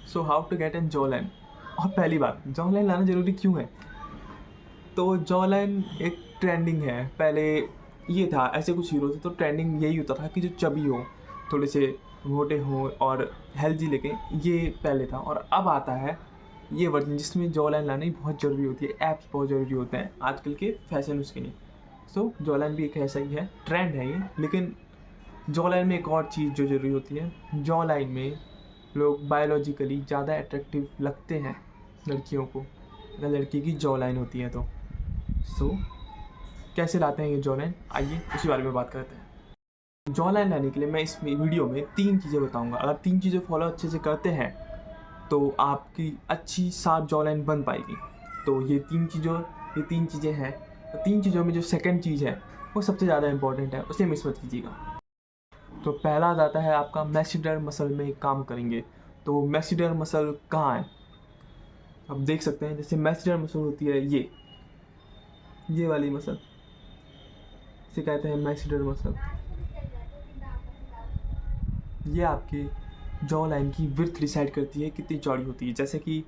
So how to get an jawline. और पहली बात, जॉ लाइन लाना ज़रूरी क्यों है? तो जॉ लाइन एक ट्रेंडिंग है। पहले ये था, ऐसे कुछ हीरो थे तो ट्रेंडिंग यही होता था कि जो चबी हो, थोड़े से मोटे हों और हेल्दी लगे, ये पहले था। और अब आता है ये वर्जन जिसमें जॉ लाइन लानी बहुत ज़रूरी होती है, एप्स बहुत ज़रूरी होते हैं आजकल के फैशन उसके लिए। सो जॉ लाइन भी एक ऐसा ही है, ट्रेंड है ये। लेकिन जॉ लाइन में एक और चीज़ जो ज़रूरी होती है, जॉ लाइन में लोग बायोलॉजिकली ज़्यादा अट्रैक्टिव लगते हैं लड़कियों को, अगर लड़की की जॉ लाइन होती है तो। सो कैसे लाते हैं ये जॉ लाइन, आइए उसी बारे में बात करते हैं। जॉ लाइन लाने के लिए मैं इस वीडियो में 3 चीज़ें बताऊंगा। अगर 3 चीज़ें फॉलो अच्छे से करते हैं तो आपकी अच्छी शार्प जॉ लाइन बन पाएगी। तो ये 3 चीज़ें हैं। तो 3 चीज़ों में जो सेकंड चीज़ है वो सबसे ज़्यादा इंपॉर्टेंट है, उसे मिस मत कीजिएगा। तो पहला आता है आपका मैक्सिलर मसल में काम करेंगे। तो मैक्सिलर मसल कहाँ है? आप देख सकते हैं, जैसे मैक्सिलर मसल होती है ये वाली मसल, इसे कहते हैं मैक्सिलर मसल। ये आपकी जॉ लाइन की विड्थ डिसाइड करती है कितनी चौड़ी होती है। जैसे कि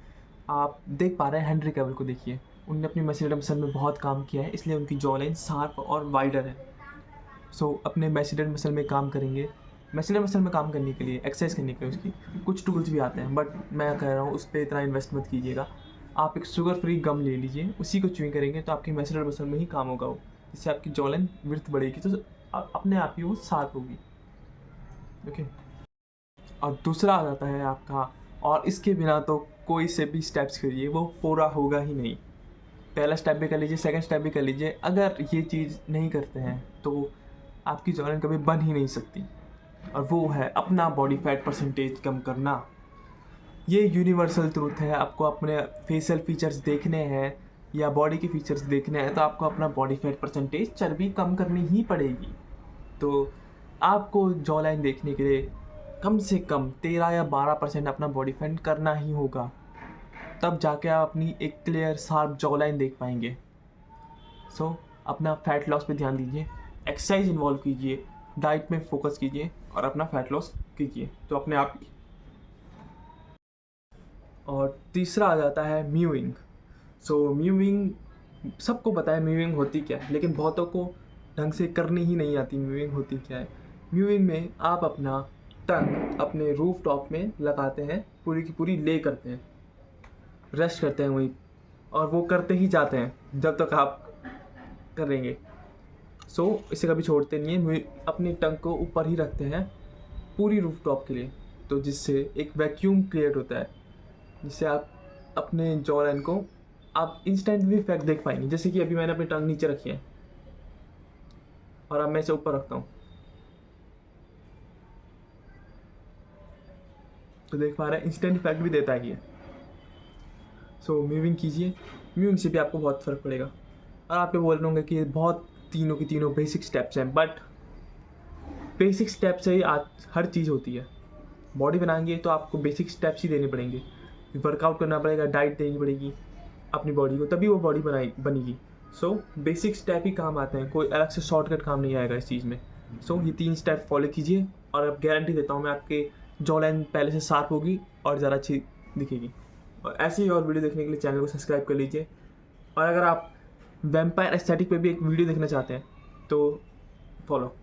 आप देख पा रहे हैं हेनरी कैविल को, देखिए उन्होंने अपनी मैक्सिलर मसल में बहुत काम किया है, इसलिए उनकी जॉ लाइन शार्प और वाइडर है। सो अपने मैक्सिलर मसल में काम करेंगे। मैक्सिलर मसल में काम करने के लिए, एक्सरसाइज करने के लिए उसकी कुछ टूल्स भी आते हैं, बट मैं कह रहा हूँ उस पर इतना इन्वेस्ट मत कीजिएगा। आप एक शुगर फ्री गम ले लीजिए, उसी को च्यूइंग करेंगे तो आपकी मैक्सिलर मसल में ही काम होगा वो, जिससे आपकी जॉ लाइन विड्थ बढ़ेगी, तो अपने आप ही वो शार्प होगी। ओके। और दूसरा आ जाता है आपका, और इसके बिना तो कोई से भी स्टेप्स करिए वो पूरा होगा ही नहीं। पहला स्टेप भी कर लीजिए, सेकंड स्टेप भी कर लीजिए, अगर ये चीज़ नहीं करते हैं तो आपकी जॉ लाइन कभी बन ही नहीं सकती। और वो है अपना बॉडी फैट परसेंटेज कम करना। ये यूनिवर्सल ट्रूथ है। आपको अपने फेशियल फीचर्स देखने हैं या बॉडी के फीचर्स देखने हैं तो आपको अपना बॉडी फैट परसेंटेज, चर्बी कम करनी ही पड़ेगी। तो आपको जॉ लाइन देखने के लिए कम से कम 13 या 12% अपना बॉडी फैट करना ही होगा, तब जाके आप अपनी एक क्लियर शार्प जॉ लाइन देख पाएंगे। सो अपना फैट लॉस पे ध्यान दीजिए, एक्सरसाइज इन्वॉल्व कीजिए, डाइट में फोकस कीजिए और अपना फैट लॉस कीजिए, तो अपने आप ही। और तीसरा आ जाता है म्यूइंग। सो म्यूइंग सबको पता है म्यूइंग होती क्या है, लेकिन बहुतों को ढंग से करनी ही नहीं आती म्यूइंग होती क्या है। म्यूइंग में आप अपना टंग अपने रूफ टॉप में लगाते हैं, पूरी की पूरी ले करते हैं, रेस्ट करते हैं वहीं, और वो करते ही जाते हैं जब तक आप करेंगे। सो इसे कभी छोड़ते नहीं है, अपनी टंग को ऊपर ही रखते हैं पूरी रूफ टॉप के लिए, तो जिससे एक वैक्यूम क्रिएट होता है, जिससे आप अपने जॉ लाइन को आप इंस्टेंट भी इफेक्ट देख पाएंगे। जैसे कि अभी मैंने अपनी टंग नीचे रखी है और अब मैं इसे ऊपर रखता हूँ, तो देख पा रहे हैं इंस्टेंट इफेक्ट भी देता है ये। सो मूविंग कीजिए, मूविंग से भी आपको बहुत फ़र्क पड़ेगा। और आप ये बोल रहे होंगे कि ये बहुत तीनों की तीनों बेसिक स्टेप्स हैं, बट बेसिक स्टेप से ही आज हर चीज़ होती है। बॉडी बनाएंगे तो आपको बेसिक स्टेप्स ही देने पड़ेंगे, वर्कआउट करना पड़ेगा, डाइट देनी पड़ेगी अपनी बॉडी को, तभी वो बॉडी बनेगी। सो बेसिक स्टेप ही काम आते हैं, कोई अलग से शॉर्टकट काम नहीं आएगा इस चीज़ में। सो ये 3 स्टेप फॉलो कीजिए और अब गारंटी देता हूँ मैं, आपके जॉ लाइन पहले से शार्प होगी और ज़्यादा अच्छी दिखेगी। और ऐसी ही और वीडियो देखने के लिए चैनल को सब्सक्राइब कर लीजिए। और अगर आप वैम्पायर एस्थेटिक पे भी एक वीडियो देखना चाहते हैं तो फॉलो।